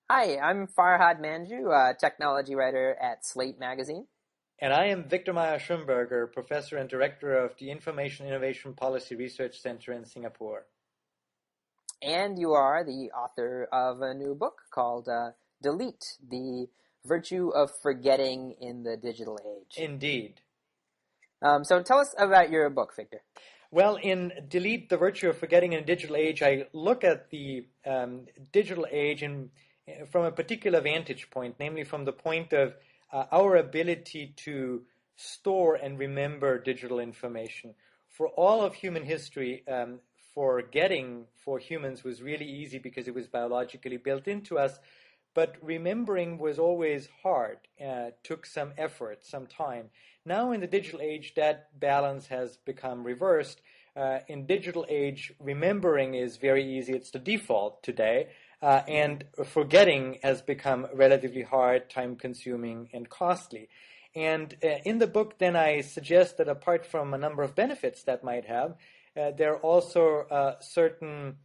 Hi, I'm Farhad Manjoo, a technology writer at Slate Magazine. And I am Viktor Mayer-Schonberger, Professor and Director of the Information Innovation Policy Research Center in Singapore. And you are the author of a new book called Delete, The Virtue of Forgetting in the Digital Age. Indeed. So tell us about your book, Victor. Well, in Delete, The Virtue of Forgetting in a Digital Age, I look at the digital age from a particular vantage point, namely from the point of our ability to store and remember digital information. For all of human history, forgetting for humans was really easy because it was biologically built into us, but remembering was always hard, took some effort, some time. Now in the digital age, that balance has become reversed. In digital age, remembering is very easy. It's the default today. And forgetting has become relatively hard, time-consuming, and costly. And in the book, then, I suggest that apart from a number of benefits that might have, there are also certain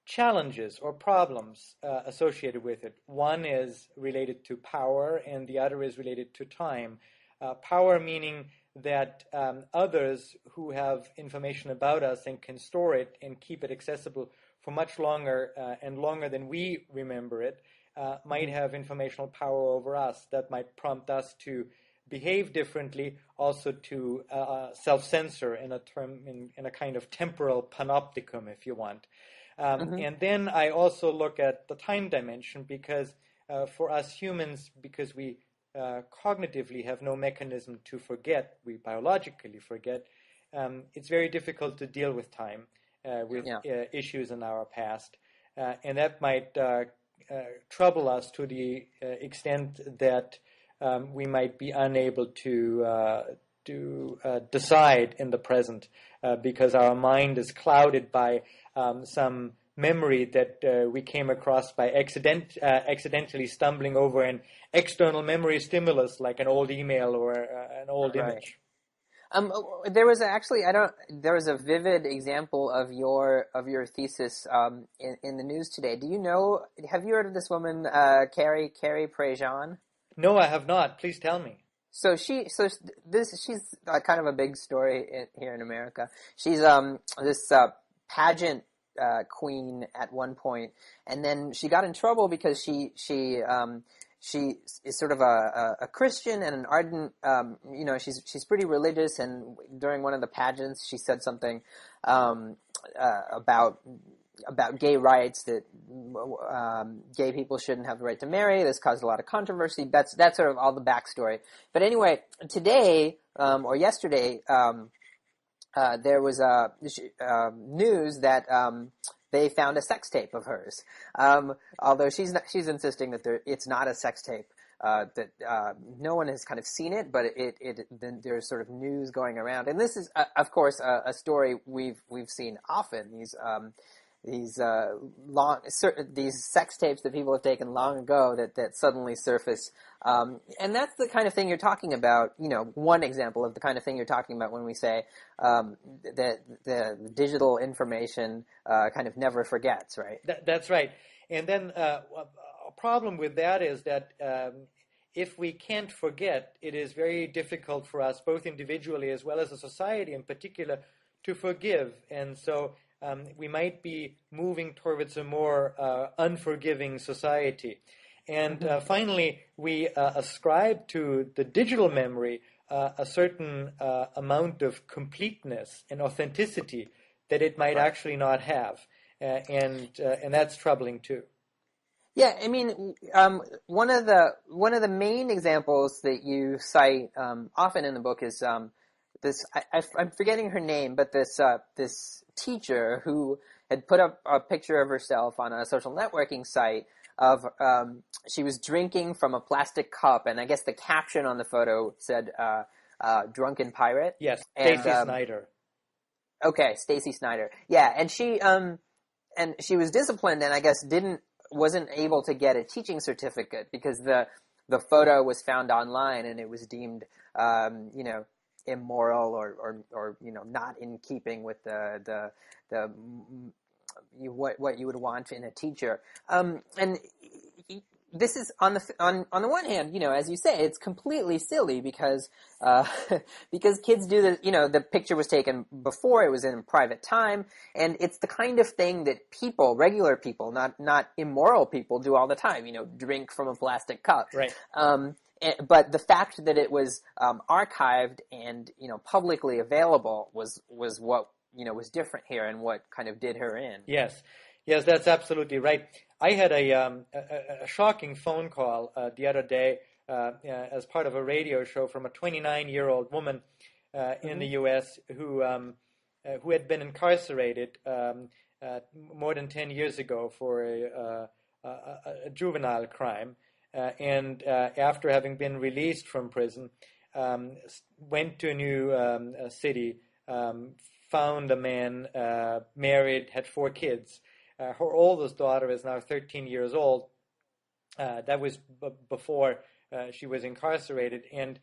challenges or problems associated with it. One is related to power, and the other is related to time. Power meaning that others who have information about us and can store it and keep it accessible for much longer and longer than we remember it, might have informational power over us that might prompt us to behave differently, also to self-censor in a kind of temporal panopticon, if you want. And then I also look at the time dimension because for us humans, because we cognitively have no mechanism to forget, we biologically forget, it's very difficult to deal with time. With issues in our past, and that might trouble us to the extent that we might be unable to decide in the present because our mind is clouded by some memory that we came across by accidentally stumbling over an external memory stimulus like an old email or an old image. There was there was a vivid example of your thesis in the news today. Have you heard of this woman, Carrie Prejean? No, I have not. Please tell me. She's kind of a big story here in America. She's this pageant queen at one point, and then she got in trouble because she is sort of a Christian and an ardent, she's pretty religious, and during one of the pageants she said something about gay rights, that gay people shouldn't have the right to marry. This caused a lot of controversy. That's sort of all the backstory. But anyway, today or yesterday, there was news that they found a sex tape of hers. Although she's insisting that it's not a sex tape. That no one has kind of seen it, but then there's sort of news going around, and this is of course a story we've seen often. These sex tapes that people have taken long ago that suddenly surface, and that's the kind of thing you're talking about. One example of the kind of thing you're talking about when we say that the digital information kind of never forgets, right? That's right. And then a problem with that is that if we can't forget, it is very difficult for us, both individually as well as a society in particular, to forgive. And so we might be moving towards a more unforgiving society. And finally, we ascribe to the digital memory a certain amount of completeness and authenticity that it might actually not have. And that's troubling too. Yeah, I mean, one of the main examples that you cite often in the book is this. I'm forgetting her name, but this teacher who had put up a picture of herself on a social networking site of she was drinking from a plastic cup, and I guess the caption on the photo said "drunken pirate." Yes, Stacy Snyder. Okay, Stacy Snyder. Yeah, and she was disciplined, and I guess wasn't able to get a teaching certificate because the photo was found online and it was deemed immoral or not in keeping with the what you would want in a teacher. And this is on the one hand, as you say, it's completely silly because because kids do this. The picture was taken before, it was in private time, and it's the kind of thing that regular people, not immoral people, do all the time. Drink from a plastic cup. Right. But the fact that it was archived and publicly available was what was different here, and what kind of did her in. Yes, that's absolutely right. I had a shocking phone call the other day as part of a radio show from a 29-year-old woman in the U.S. who had been incarcerated more than 10 years ago for a juvenile crime, and after having been released from prison, went to a new city, found a man, married, had 4 kids. Her oldest daughter is now 13 years old. That was before she was incarcerated, and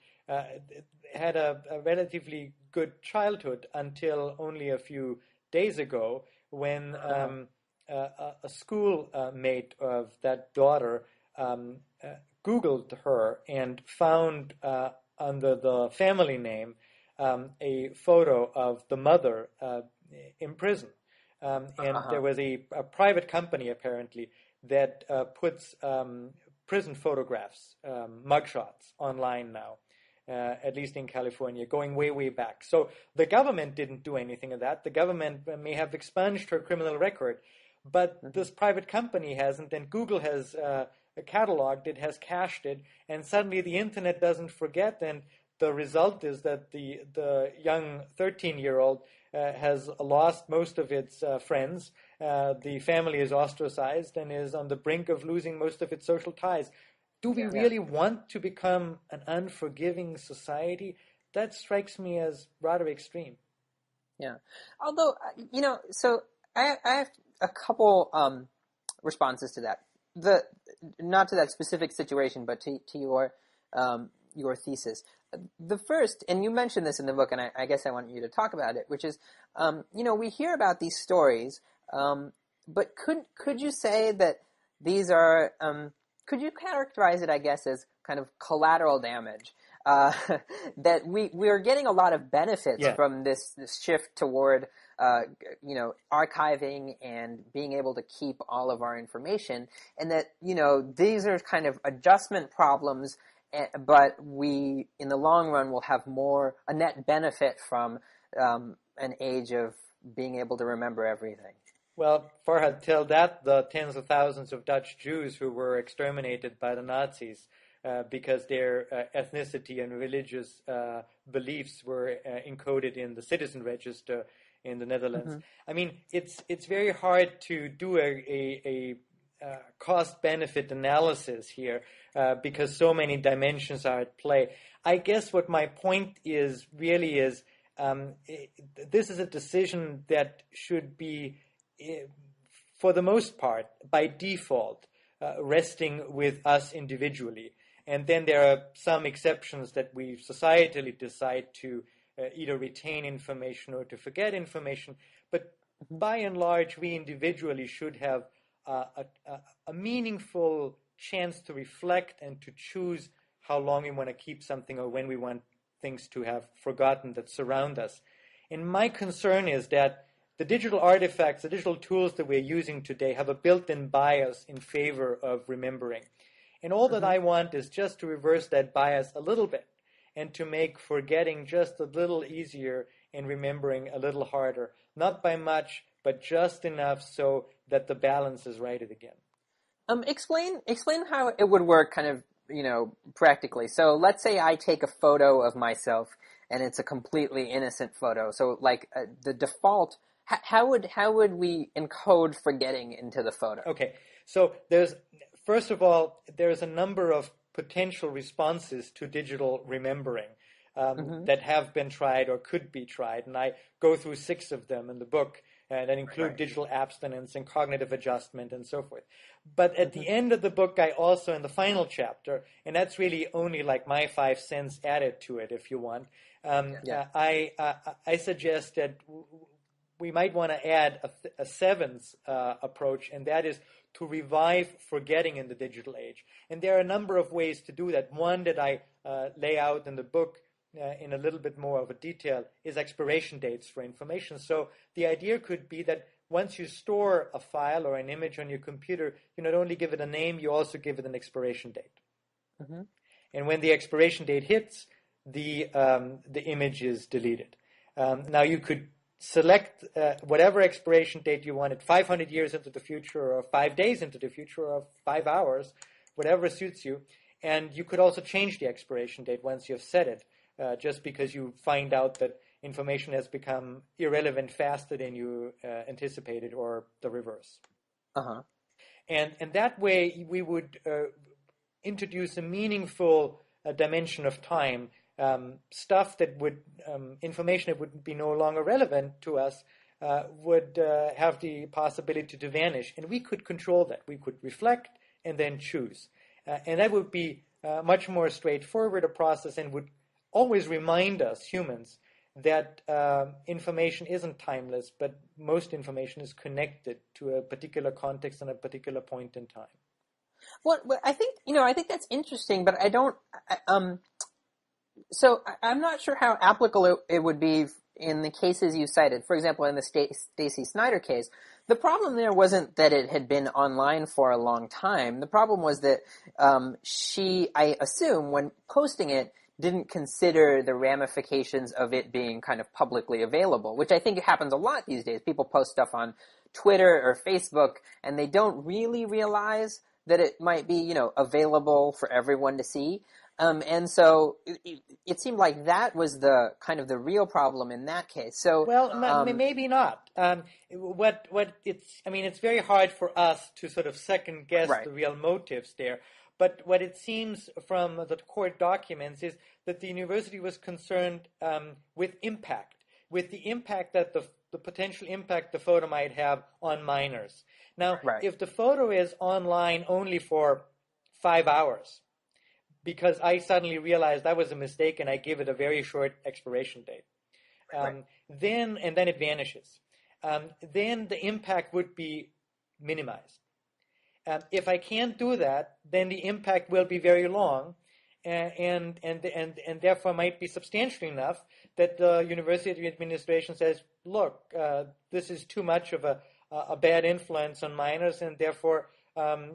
had a relatively good childhood until only a few days ago, when a school mate of that daughter Googled her and found under the family name a photo of the mother in prison. And there was a private company, apparently, that puts prison photographs, mugshots, online now, at least in California, going way, way back. So the government didn't do anything of that. The government may have expunged her criminal record, but this private company hasn't, and Google has cataloged it, has cached it, and suddenly the internet doesn't forget, and the result is that the young 13-year-old has lost most of its friends. The family is ostracized and is on the brink of losing most of its social ties. Do we really want to become an unforgiving society? That strikes me as rather extreme. Yeah. Although, so I have a couple responses to that. Not to that specific situation, but to your thesis. The first, and you mentioned this in the book, and I guess I want you to talk about it, which is, we hear about these stories, but could you say that these are, could you characterize it, I guess, as kind of collateral damage? That we are getting a lot of benefits from this shift toward, archiving and being able to keep all of our information, and that, these are kind of adjustment problems, but we, in the long run, will have a net benefit from an age of being able to remember everything. Well, Farhad, tell that the tens of thousands of Dutch Jews who were exterminated by the Nazis because their ethnicity and religious beliefs were encoded in the citizen register in the Netherlands. Mm-hmm. I mean, it's very hard to do a cost-benefit analysis here because so many dimensions are at play. I guess what my point is really is this is a decision that should be, for the most part, by default, resting with us individually. And then there are some exceptions that we societally decide to either retain information or to forget information. But by and large, we individually should have a meaningful chance to reflect and to choose how long we want to keep something or when we want things to have forgotten that surround us. And my concern is that the digital artifacts, the digital tools that we're using today have a built-in bias in favor of remembering. And all that I want is just to reverse that bias a little bit and to make forgetting just a little easier and remembering a little harder. Not by much, but just enough so that the balance is righted again. Explain how it would work kind of, practically. So let's say I take a photo of myself and it's a completely innocent photo. So like the default, how would we encode forgetting into the photo? Okay. So first of all, there's a number of potential responses to digital remembering that have been tried or could be tried. And I go through 6 of them in the book that include digital abstinence and cognitive adjustment and so forth. But at the end of the book, I also, in the final chapter, and that's really only like my 5 cents added to it, if you want, I suggest that we might want to add a 7th approach, and that is to revive forgetting in the digital age. And there are a number of ways to do that. One that I lay out in the book in a little bit more of a detail is expiration dates for information. So the idea could be that once you store a file or an image on your computer, you not only give it a name, you also give it an expiration date. Mm-hmm. And when the expiration date hits, the image is deleted. Now you could select whatever expiration date you wanted, 500 years into the future, or 5 days into the future, or 5 hours, whatever suits you. And you could also change the expiration date once you've set it, just because you find out that information has become irrelevant faster than you anticipated, or the reverse. Uh-huh. And that way we would introduce a meaningful dimension of time. Stuff that would, information that would be no longer relevant to us would have the possibility to vanish. And we could control that. We could reflect and then choose. And that would be much more straightforward a process, and would always remind us, humans, that information isn't timeless, but most information is connected to a particular context and a particular point in time. Well, I think that's interesting, but I don't. So I'm not sure how applicable it would be in the cases you cited. For example, in the Stacey Snider case, the problem there wasn't that it had been online for a long time. The problem was that she, I assume, when posting it, didn't consider the ramifications of it being kind of publicly available, which I think happens a lot these days. People post stuff on Twitter or Facebook, and they don't really realize that it might be, available for everyone to see. And so it seemed like that was the kind of the real problem in that case. So, well, maybe not. It's very hard for us to sort of second guess right. the real motives there. But what it seems from the court documents is that the university was concerned with impact, with the impact that the potential impact the photo might have on minors. Now, right. if the photo is online only for 5 hours, because I suddenly realized that was a mistake and I give it a very short expiration date, right. then it vanishes. Then the impact would be minimized. If I can't do that, then the impact will be very long, and therefore might be substantial enough that the university administration says, look, this is too much of a bad influence on minors, and therefore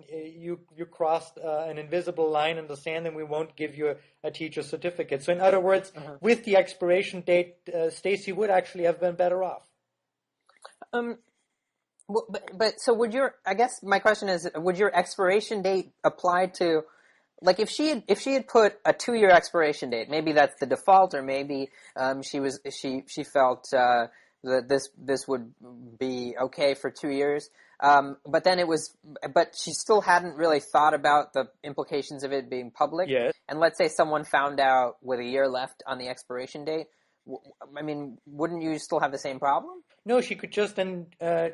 you crossed an invisible line in the sand, and we won't give you a teacher certificate. So in other words, with the expiration date, Stacey would actually have been better off. Well, but so I guess my question is, would your expiration date apply to, like, if she had put a 2-year expiration date, maybe that's the default, or maybe she felt that this would be okay for 2 years, but she still hadn't really thought about the implications of it being public. Yes. And let's say someone found out with a year left on the expiration date. I mean, wouldn't you still have the same problem? No, she could just then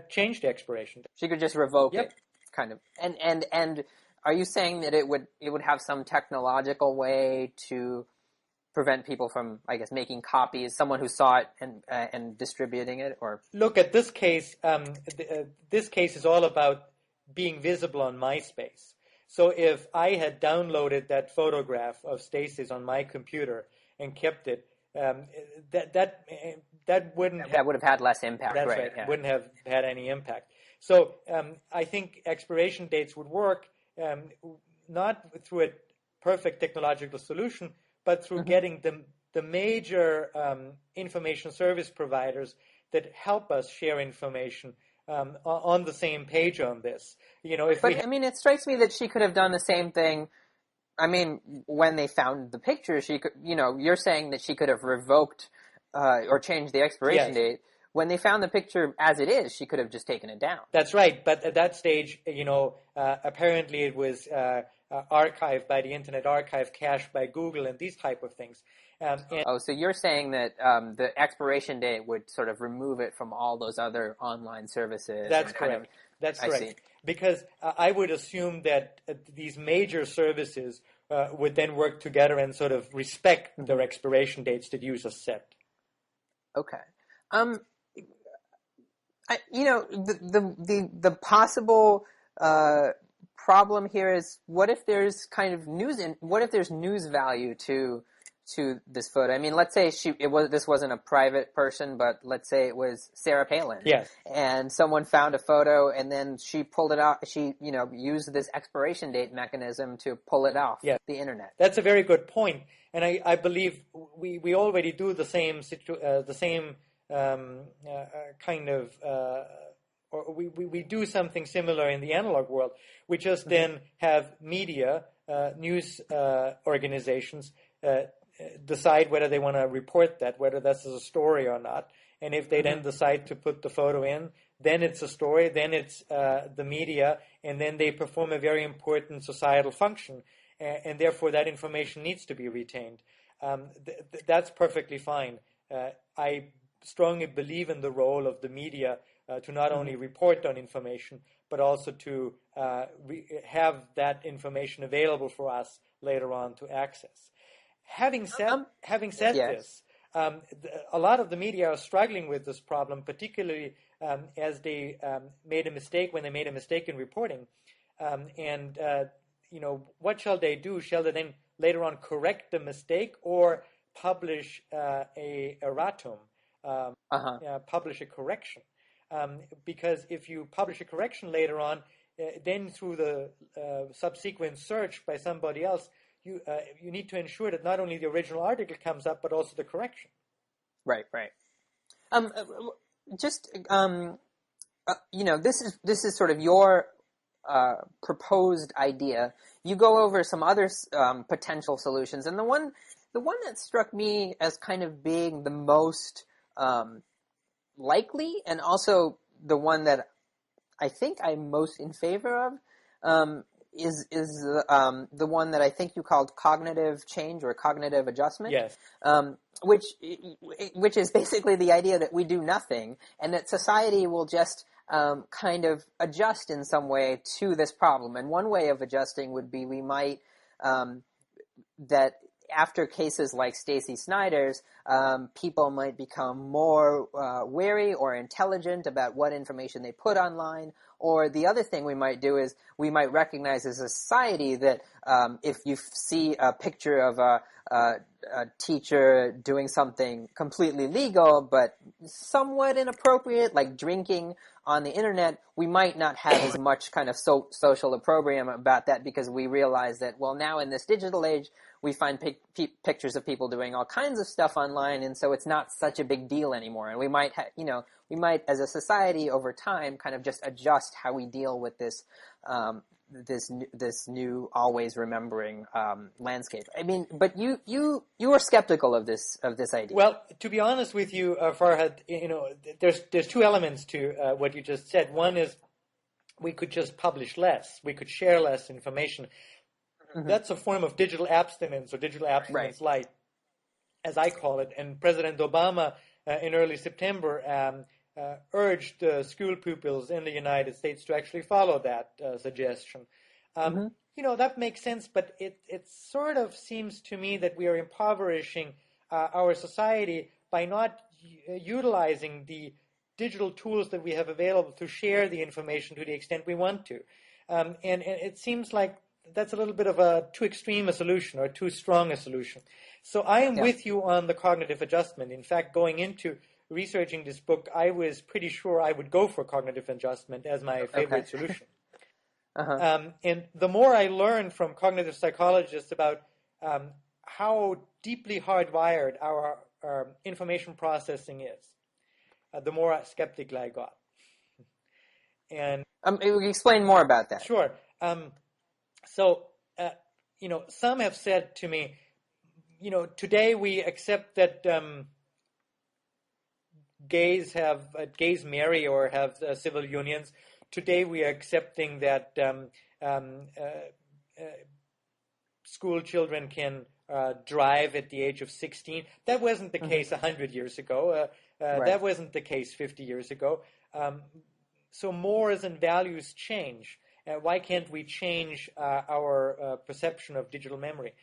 change the expiration date. She could just revoke Yep. it, kind of. And are you saying that it would have some technological way to prevent people from, I guess, making copies? Someone who saw it and distributing it, or look at this case. This case is all about being visible on MySpace. So if I had downloaded that photograph of Stacey's on my computer and kept it, that would have had less impact. That's right. right. Yeah. Wouldn't have had any impact. So I think expiration dates would work not through a perfect technological solution, but through getting the major information service providers that help us share information on the same page on this. It strikes me that she could have done the same thing. I mean, when they found the picture, she could, you're saying that she could have revoked or changed the expiration date. When they found the picture as it is, she could have just taken it down. That's right. But at that stage, apparently it was archived by the Internet Archive, cached by Google, and these type of things. So you're saying that the expiration date would sort of remove it from all those other online services? That's correct. That's correct. See. Because I would assume that these major services would then work together and sort of respect their expiration dates that users set. Okay. The possible problem here is, what if there's kind of what if there's news value to this photo? I mean, let's say this wasn't a private person, but let's say it was Sarah Palin. Yes. And someone found a photo, and then she pulled it out. She, used this expiration date mechanism to pull it off the internet. That's a very good point, and I believe we already do the same kind of. Or we do something similar in the analog world. We just then have media, news organizations decide whether they want to report that, whether that's a story or not. And if they then decide to put the photo in, then it's a story, then it's the media, and then they perform a very important societal function. And therefore that information needs to be retained. That's perfectly fine. I strongly believe in the role of the media to not only report on information, but also to have that information available for us later on to access. Having said this, a lot of the media are struggling with this problem, particularly as they made a mistake in reporting. What shall they do? Shall they then later on correct the mistake, or publish a erratum, publish a correction? Because if you publish a correction later on, then through the subsequent search by somebody else, you need to ensure that not only the original article comes up, but also the correction. Right. This is sort of your proposed idea. You go over some other potential solutions, and the one that struck me as kind of being the most likely, and also the one that I think I'm most in favor of, is the one that I think you called cognitive change or cognitive adjustment. Yes. Which is basically the idea that we do nothing, and that society will just kind of adjust in some way to this problem. And one way of adjusting would be we might that after cases like Stacey Snider's, people might become more wary or intelligent about what information they put online. Or the other thing we might do is we might recognize as a society that if you see a picture of a teacher doing something completely legal but somewhat inappropriate, like drinking on the internet, we might not have as much kind of social opprobrium about that, because we realize that, well, now in this digital age, we find pictures of people doing all kinds of stuff online, and so it's not such a big deal anymore. And we might, we might, as a society, over time, kind of just adjust how we deal with this this new always remembering landscape. I mean, but you are skeptical of this idea. Well, to be honest with you, Farhad, there's two elements to what you just said. One is we could just publish less, we could share less information. Mm-hmm. That's a form of digital abstinence, or digital abstinence light, as I call it. And President Obama, in early September, urged school pupils in the United States to actually follow that suggestion. That makes sense, but it sort of seems to me that we are impoverishing our society by not utilizing the digital tools that we have available to share the information to the extent we want to. And it seems like that's a little bit of a too extreme a solution, or too strong a solution. So I am with you on the cognitive adjustment. In fact, going into researching this book, I was pretty sure I would go for cognitive adjustment as my favorite solution. And the more I learn from cognitive psychologists about how deeply hardwired our information processing is, the more skeptical I got. And explain more about that. Sure. So, some have said to me, today we accept that gays marry or have civil unions. Today we are accepting that school children can drive at the age of 16. That wasn't the case 100 years ago. That wasn't the case 50 years ago. So mores and values change. Why can't we change our perception of digital memory?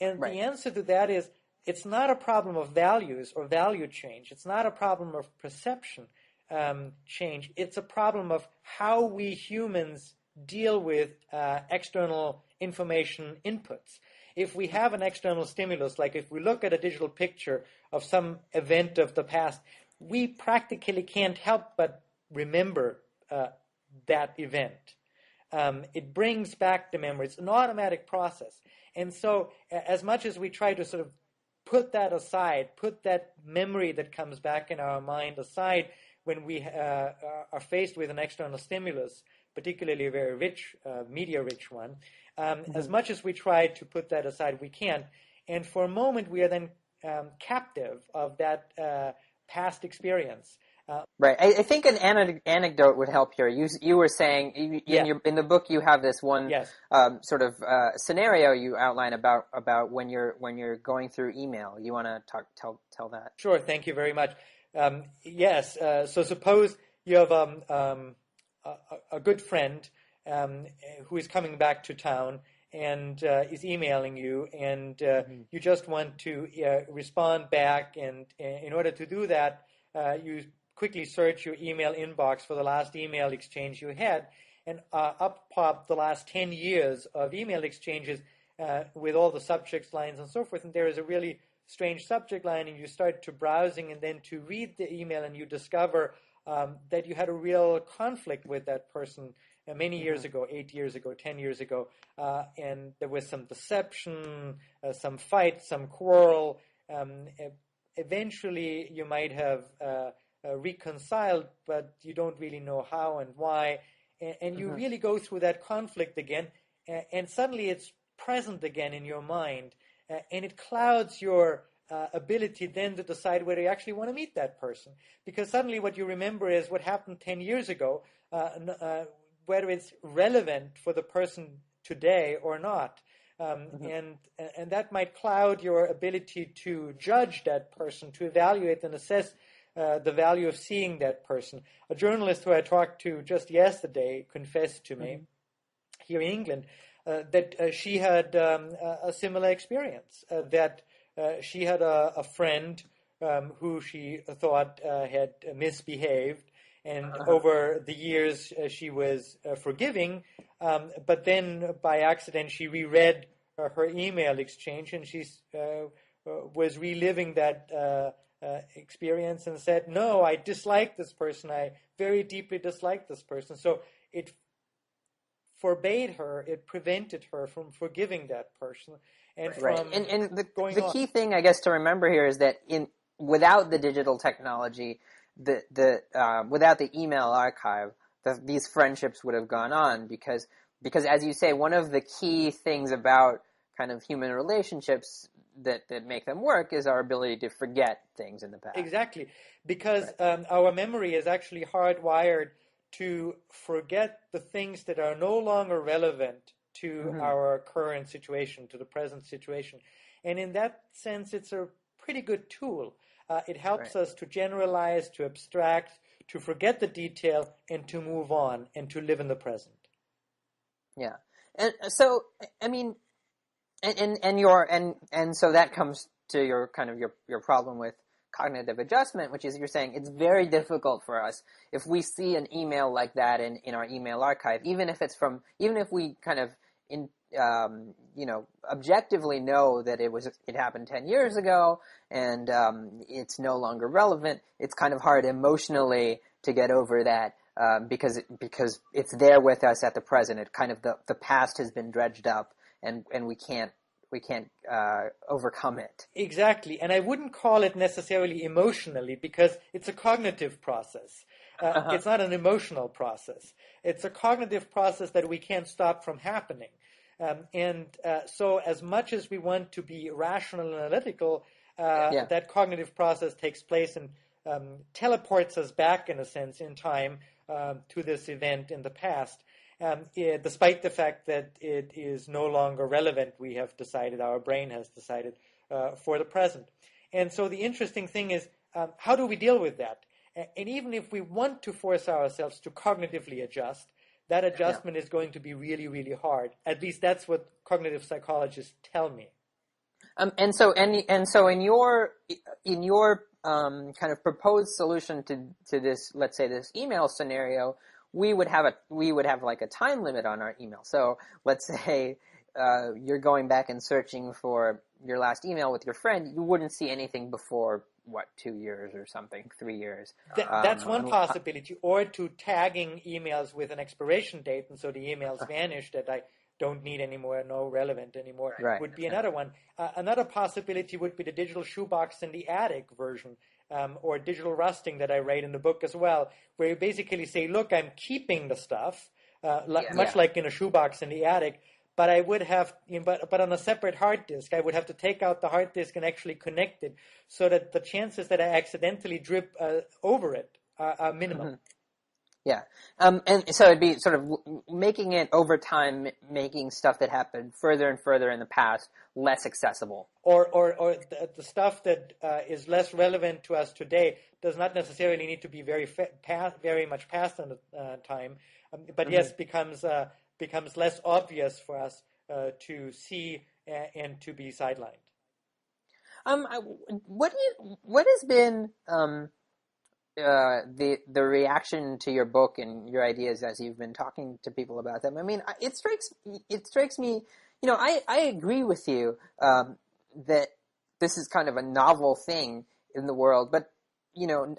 And the answer to that is, it's not a problem of values or value change. It's not a problem of perception change. It's a problem of how we humans deal with external information inputs. If we have an external stimulus, like if we look at a digital picture of some event of the past, we practically can't help but remember that event. It brings back the memory. It's an automatic process. And so as much as we try to sort of put that aside, put that memory that comes back in our mind aside when we are faced with an external stimulus, particularly a very rich, media-rich one, as much as we try to put that aside, we can't. And for a moment, we are then captive of that past experience. Right. I think an anecdote would help here. You were saying in the book you have this one sort of scenario you outline about when you're going through email. You want to tell that? Sure. Thank you very much. Yes. So suppose you have a good friend who is coming back to town and is emailing you, and you just want to respond back. And in order to do that, you quickly search your email inbox for the last email exchange you had, and up pop the last 10 years of email exchanges with all the subject lines and so forth. And there is a really strange subject line, and you start to browsing and then to read the email, and you discover that you had a real conflict with that person many years ago, 8 years ago, 10 years ago, and there was some deception, some fight, some quarrel. Eventually, you might have reconciled, but you don't really know how and why, and you really go through that conflict again, and suddenly it's present again in your mind, and it clouds your ability then to decide whether you actually want to meet that person, because suddenly what you remember is what happened 10 years ago, whether it's relevant for the person today or not. And that might cloud your ability to judge that person, to evaluate and assess the value of seeing that person. A journalist who I talked to just yesterday confessed to me here in England that she had a similar experience, that she had a friend who she thought had misbehaved, and over the years she was forgiving, but then by accident she reread her email exchange, and she was reliving that experience and said, no, I dislike this person. I very deeply dislike this person. So it forbade her, it prevented her from forgiving that person. And from and the key thing, I guess, to remember here is that without the digital technology, without the email archive, these friendships would have gone on because as you say, one of the key things about kind of human relationships that make them work is our ability to forget things in the past. Exactly, because our memory is actually hardwired to forget the things that are no longer relevant to our current situation, to the present situation. And in that sense, it's a pretty good tool. It helps us to generalize, to abstract, to forget the detail, and to move on, and to live in the present. Yeah. And so, I mean, and so that comes to your kind of your problem with cognitive adjustment, which is you're saying it's very difficult for us if we see an email like that in our email archive, even if we kind of objectively know that it happened 10 years ago and it's no longer relevant. It's kind of hard emotionally to get over that because it's there with us at the present. It kind of the past has been dredged up and we can't overcome it. Exactly, and I wouldn't call it necessarily emotionally because it's a cognitive process. It's not an emotional process. It's a cognitive process that we can't stop from happening. So as much as we want to be rational and analytical, that cognitive process takes place and teleports us back, in a sense, in time to this event in the past. Despite the fact that it is no longer relevant, we have decided, our brain has decided, for the present. And so the interesting thing is, how do we deal with that? And even if we want to force ourselves to cognitively adjust, that adjustment is going to be really, really hard. At least that's what cognitive psychologists tell me. And so in your kind of proposed solution to this, let's say this email scenario, we would have like a time limit on our email. So let's say you're going back and searching for your last email with your friend, you wouldn't see anything before 2 years or something, 3 years. That's one possibility, or to tagging emails with an expiration date, and so the emails vanish that I don't need anymore, no relevant anymore, would be another one. Another possibility would be the digital shoebox in the attic version, or digital rusting that I write in the book as well, where you basically say, look, I'm keeping the stuff, much like in a shoebox in the attic, but I would have, but on a separate hard disk, I would have to take out the hard disk and actually connect it, so that the chances that I accidentally drip over it are minimal. Mm-hmm. Yeah. And so it'd be sort of making it over time, making stuff that happened further and further in the past less accessible. Or the stuff that is less relevant to us today does not necessarily need to be very much past in the time, but yes, becomes less obvious for us to see and to be sidelined. What has been the reaction to your book and your ideas as you've been talking to people about them? I mean, it strikes me, I agree with you that this is kind of a novel thing in the world, but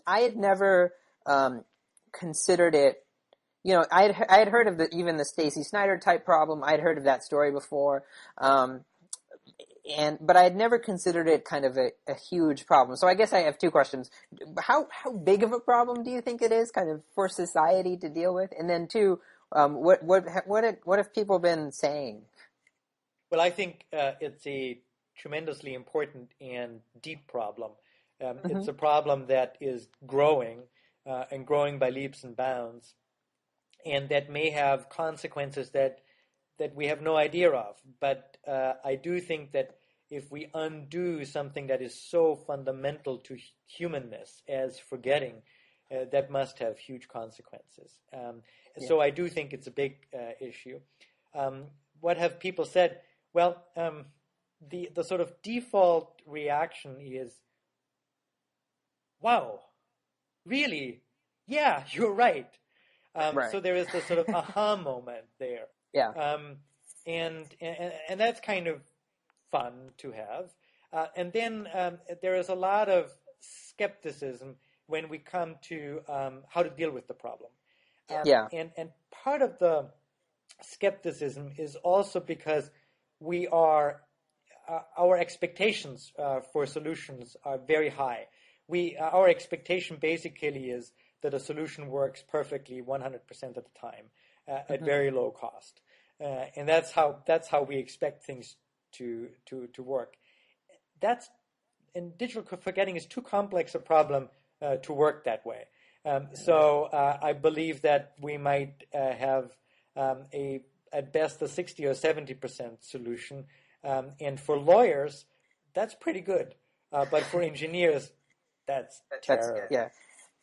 I had never considered it. I had heard of even the Stacey Snider type problem. I had heard of that story before. But I had never considered it kind of a huge problem. So I guess I have two questions. How big of a problem do you think it is kind of for society to deal with? And then two, what have people been saying? Well, I think it's a tremendously important and deep problem. It's a problem that is growing and growing by leaps and bounds, and that may have consequences that we have no idea of. But I do think that if we undo something that is so fundamental to humanness as forgetting, that must have huge consequences. So I do think it's a big issue. What have people said? Well, the sort of default reaction is, wow, really? Yeah, you're right. So there is this sort of aha moment there. Yeah. And that's kind of fun to have. And then there is a lot of skepticism when we come to how to deal with the problem. And part of the skepticism is also because our expectations for solutions are very high. Our expectation basically is that a solution works perfectly 100% of the time at very low cost. And that's how we expect things to work. And digital forgetting is too complex a problem to work that way. So I believe that we might have at best a 60 or 70% solution. And for lawyers, that's pretty good. But for engineers, that's terrible. Yeah.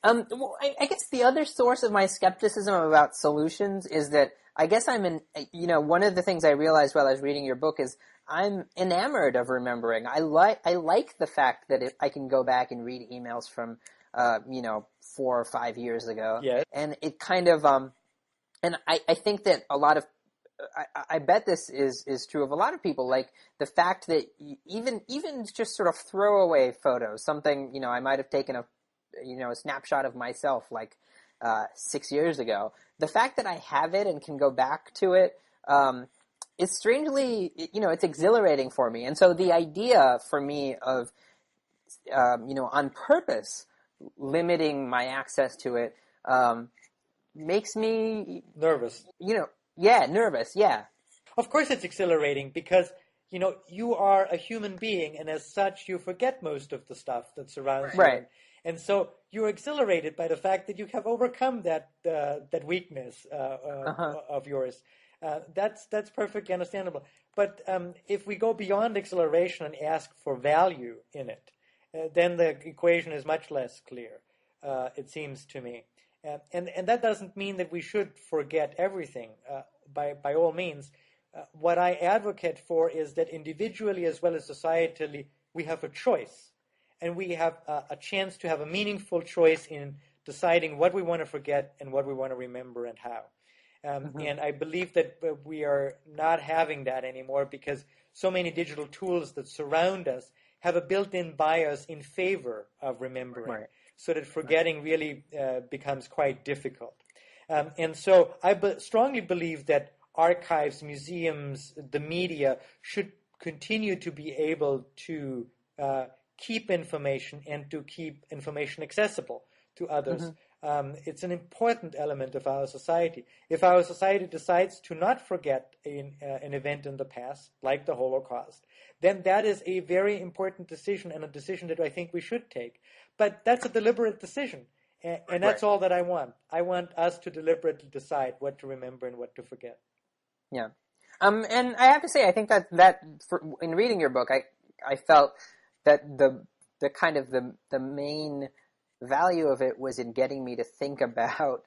Well, I guess the other source of my skepticism about solutions is that I guess one of the things I realized while I was reading your book is I'm enamored of remembering. I like the fact that I can go back and read emails from, 4 or 5 years ago. Yes. And it kind of, and I think that a lot of, I bet this is true of a lot of people, like the fact that even just sort of throwaway photos, something, I might have taken a snapshot of myself like 6 years ago. The fact that I have it and can go back to it is strangely, it's exhilarating for me. And so the idea for me of, on purpose limiting my access to it makes me nervous. Nervous. Yeah. Of course, it's exhilarating because you are a human being, and as such, you forget most of the stuff that surrounds you. Right. And so you're exhilarated by the fact that you have overcome that weakness of yours. That's perfectly understandable. But if we go beyond exhilaration and ask for value in it, then the equation is much less clear, it seems to me. And that doesn't mean that we should forget everything. By all means, what I advocate for is that individually as well as societally, we have a choice. And we have a chance to have a meaningful choice in deciding what we want to forget and what we want to remember and how. And I believe that we are not having that anymore because so many digital tools that surround us have a built-in bias in favor of remembering, so that forgetting really becomes quite difficult. And so I strongly believe that archives, museums, the media should continue to be able to keep information and to keep information accessible to others. It's an important element of our society. If our society decides to not forget an event in the past, like the Holocaust, then that is a very important decision and a decision that I think we should take. But that's a deliberate decision, and that's all that I want. I want us to deliberately decide what to remember and what to forget. Yeah. And I have to say, I think in reading your book, I felt that the kind of the main value of it was in getting me to think about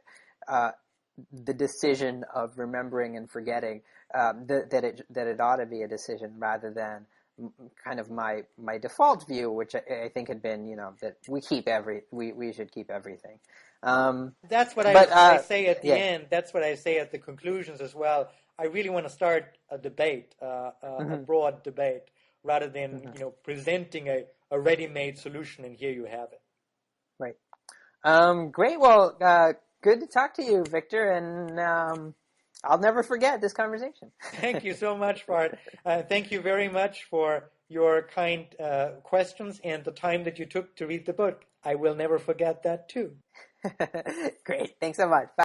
the decision of remembering and forgetting, that it ought to be a decision rather than kind of my default view, which I think had been, that we should keep everything. That's what I say at the end. That's what I say at the conclusions as well. I really want to start a debate, a broad debate, rather than presenting a ready-made solution and here you have it. Right. Great. Well, good to talk to you, Victor, and I'll never forget this conversation. Thank you so much, Farhad. Thank you very much for your kind questions and the time that you took to read the book. I will never forget that too. Great. Thanks so much. Bye.